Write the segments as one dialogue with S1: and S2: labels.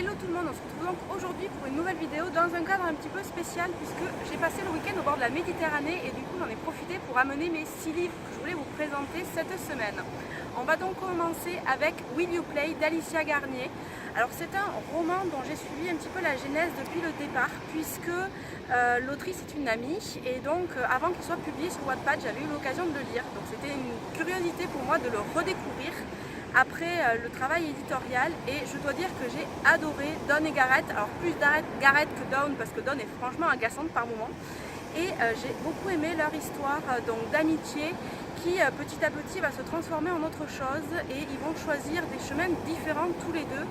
S1: Hello tout le monde, on se retrouve donc aujourd'hui pour une nouvelle vidéo dans un cadre un petit peu spécial puisque j'ai passé le week-end au bord de la Méditerranée et du coup j'en ai profité pour amener mes 6 livres que je voulais vous présenter cette semaine. On va donc commencer avec Will You Play d'Alicia Garnier. Alors c'est un roman dont j'ai suivi un petit peu la genèse depuis le départ puisque l'autrice est une amie et donc avant qu'il soit publié sur Wattpad j'avais eu l'occasion de le lire. Donc c'était une curiosité pour moi de le redécouvrir après le travail éditorial et je dois dire que j'ai adoré Dawn et Gareth, alors plus Gareth que Dawn parce que Dawn est franchement agaçante par moments et j'ai beaucoup aimé leur histoire donc d'amitié qui petit à petit va se transformer en autre chose et ils vont choisir des chemins différents tous les deux.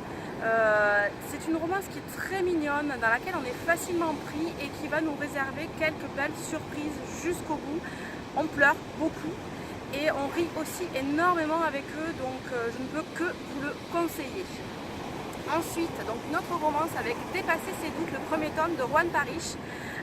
S1: C'est une romance qui est très mignonne, dans laquelle on est facilement pris et qui va nous réserver quelques belles surprises jusqu'au bout. On pleure beaucoup et on rit aussi énormément avec eux, donc je ne peux que vous le conseiller. Ensuite, donc une autre romance avec Dépasser ses doutes, le premier tome de Juan Parrish.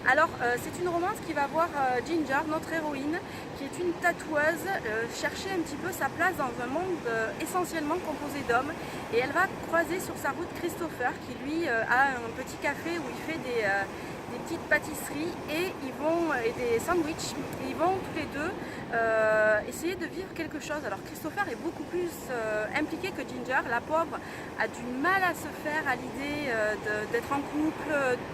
S1: Alors c'est une romance qui va voir Ginger, notre héroïne, qui est une tatoueuse, chercher un petit peu sa place dans un monde essentiellement composé d'hommes. Et elle va croiser sur sa route Christopher, qui lui a un petit café où il fait des petites pâtisseries et des sandwichs. Et ils vont tous les deux essayer de vivre quelque chose. Alors Christopher est beaucoup plus impliqué que Ginger. La pauvre a du mal à se faire à l'idée d'être en couple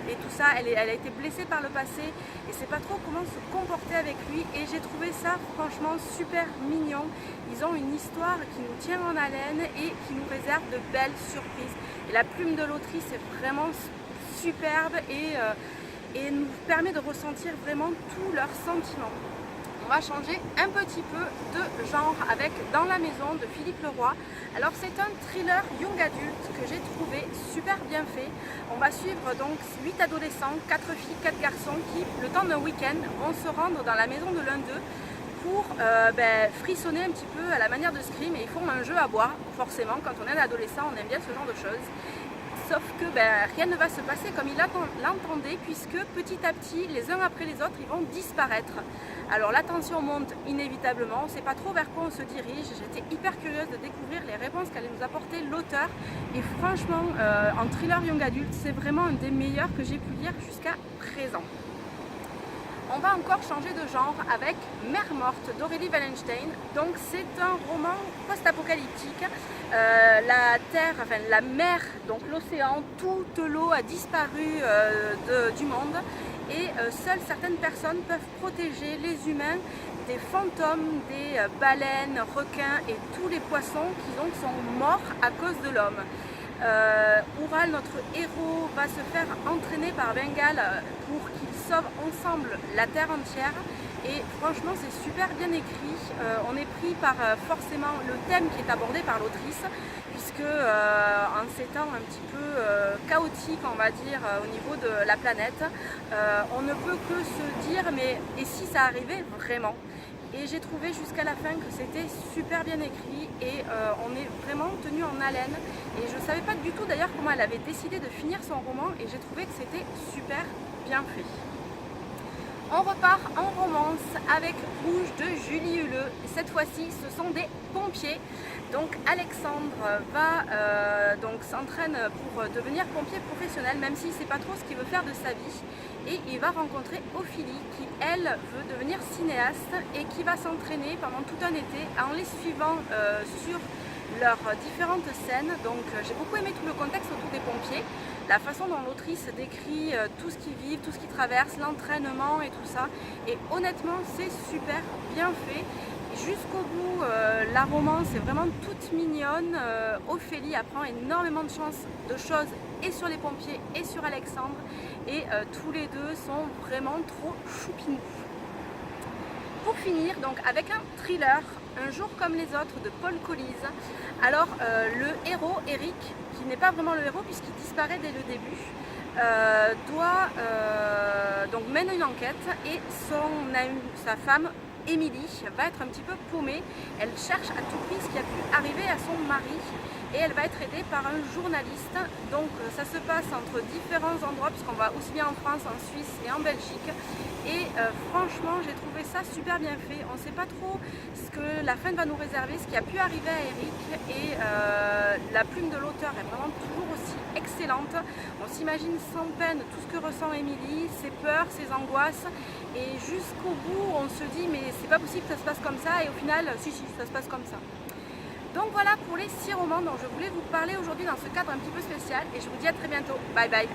S1: et tout ça. Elle a été blessée par le passé et sait pas trop comment se comporter avec lui. Et j'ai trouvé ça franchement super mignon. Ils ont une histoire qui nous tient en haleine et qui nous réserve de belles surprises. Et la plume de l'autrice est vraiment superbe et nous permet de ressentir vraiment tous leurs sentiments. On va changer un petit peu de genre avec Dans la maison de Philippe Leroy. Alors c'est un thriller young adulte que j'ai trouvé super bien fait. On va suivre donc 8 adolescents, 4 filles, 4 garçons qui, le temps d'un week-end, vont se rendre dans la maison de l'un d'eux pour frissonner un petit peu à la manière de Scream et ils font un jeu à boire. Forcément, quand on est un adolescent, on aime bien ce genre de choses. Sauf que rien ne va se passer comme il l'entendait puisque petit à petit, les uns après les autres, ils vont disparaître. Alors la tension monte inévitablement, on ne sait pas trop vers quoi on se dirige. J'étais hyper curieuse de découvrir les réponses qu'allait nous apporter l'auteur. Et franchement, en thriller young adulte, c'est vraiment un des meilleurs que j'ai pu lire jusqu'à présent. On va encore changer de genre avec Mère morte d'Aurélie Wallenstein. Donc c'est un roman post-apocalyptique. La terre, enfin la mer, donc l'océan, toute l'eau a disparu du monde et seules certaines personnes peuvent protéger les humains des fantômes, des baleines, requins et tous les poissons qui donc sont morts à cause de l'homme. Ural, notre héros, va se faire entraîner par Bengal pour qu'ils sauvent ensemble la terre entière et franchement c'est super bien écrit. On est pris par forcément le thème qui est abordé par l'autrice puisque en ces temps un petit peu chaotiques on va dire au niveau de la planète, on ne peut que se dire mais et si ça arrivait vraiment? Et j'ai trouvé jusqu'à la fin que c'était super bien écrit et on est vraiment tenu en haleine. Et je ne savais pas du tout d'ailleurs comment elle avait décidé de finir son roman et j'ai trouvé que c'était super bien fait. On repart en romance avec Rouge de Julie Huleux. Cette fois-ci, ce sont des pompiers. Donc Alexandre s'entraîne pour devenir pompier professionnel, même s'il ne sait pas trop ce qu'il veut faire de sa vie. Et il va rencontrer Ophélie qui, elle, veut devenir cinéaste et qui va s'entraîner pendant tout un été en les suivant sur leurs différentes scènes. Donc j'ai beaucoup aimé tout le contexte autour des pompiers, la façon dont l'autrice décrit tout ce qu'ils vivent, tout ce qu'ils traversent, l'entraînement et tout ça. Et honnêtement, c'est super bien fait. Jusqu'au bout, la romance est vraiment toute mignonne. Ophélie apprend énormément de choses et sur les pompiers et sur Alexandre. Et tous les deux sont vraiment trop choupinous. Pour finir, donc avec un thriller, Un jour comme les autres de Paul Colise. Alors le héros, Eric, qui n'est pas vraiment le héros puisqu'il disparaît dès le début, donc mène une enquête et sa femme Émilie va être un petit peu paumée. Elle cherche à tout prix ce qui a pu arriver à son mari et elle va être aidée par un journaliste. Donc ça se passe entre différents endroits puisqu'on va aussi bien en France, en Suisse et en Belgique. Et franchement j'ai trouvé ça super bien fait. On ne sait pas trop ce que la fin va nous réserver, ce qui a pu arriver à Eric et la la plume de l'auteur est vraiment toujours aussi excellente. On s'imagine sans peine tout ce que ressent Émilie, ses peurs, ses angoisses, et jusqu'au bout on se dit mais c'est pas possible que ça se passe comme ça, et au final si ça se passe comme ça. Donc voilà pour les 6 romans dont je voulais vous parler aujourd'hui dans ce cadre un petit peu spécial, et je vous dis à très bientôt. Bye bye.